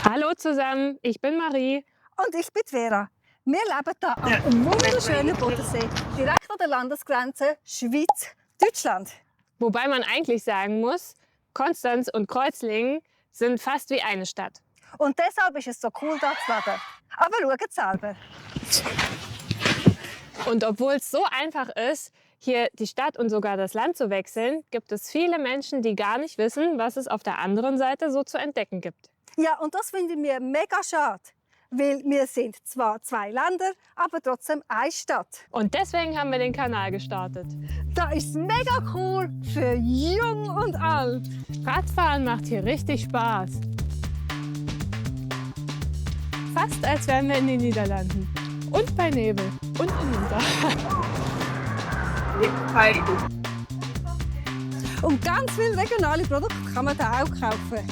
Hallo zusammen, ich bin Marie. Und ich bin Vera. Wir leben hier am wunderschönen Bodensee, direkt an der Landesgrenze Schweiz-Deutschland. Wobei man eigentlich sagen muss, Konstanz und Kreuzlingen sind fast wie eine Stadt. Und deshalb ist es so cool, hier zu leben. Aber schaut selber. Und obwohl es so einfach ist, hier die Stadt und sogar das Land zu wechseln, gibt es viele Menschen, die gar nicht wissen, was es auf der anderen Seite so zu entdecken gibt. Ja, und das finden wir mega schade. Weil wir sind zwar zwei Länder, aber trotzdem eine Stadt. Und deswegen haben wir den Kanal gestartet. Da ist mega cool für jung und alt. Radfahren macht hier richtig Spaß. Fast als wären wir in den Niederlanden. Und bei Nebel und im Winter. Und ganz viele regionale Produkte kann man da auch kaufen.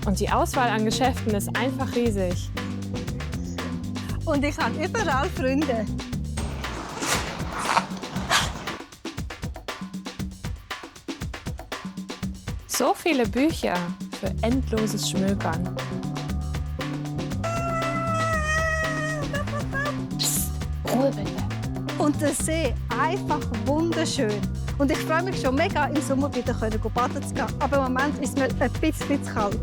Und die Auswahl an Geschäften ist einfach riesig. Und ich habe überall Freunde. So viele Bücher für endloses Schmökern. Psst, Ruhe bitte. Und der See einfach wunderschön. Und ich freue mich schon mega, im Sommer wieder baden zu gehen. Aber im Moment ist mir ein bisschen kalt.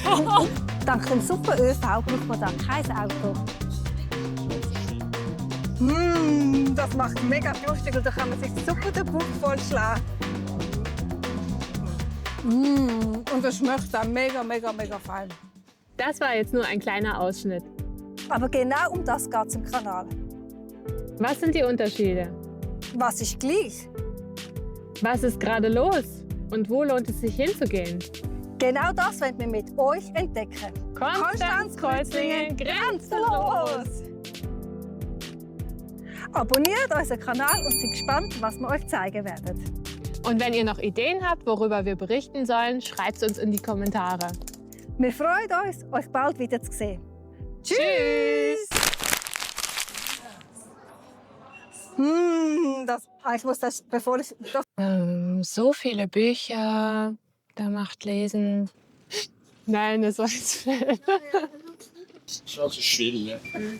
Hallo. Dank dem super ÖV braucht man da kein Auto. Das macht mega lustig und da kann man sich super den Bauch vollschlagen. Und das schmeckt auch mega fein. Das war jetzt nur ein kleiner Ausschnitt. Aber genau um das geht es im Kanal. Was sind die Unterschiede? Was ist gleich? Was ist gerade los? Und wo lohnt es sich hinzugehen? Genau das wollen wir mit euch entdecken. Konstanz Kreuzlingen grenzenlos! Abonniert unseren Kanal und seid gespannt, was wir euch zeigen werden. Und wenn ihr noch Ideen habt, worüber wir berichten sollen, schreibt es uns in die Kommentare. Wir freuen uns, euch bald wieder zu sehen. Tschüss! Ich muss das, bevor ich... So viele Bücher, da macht Lesen. Nein, das war jetzt. Das ist auch so schwierig, ne?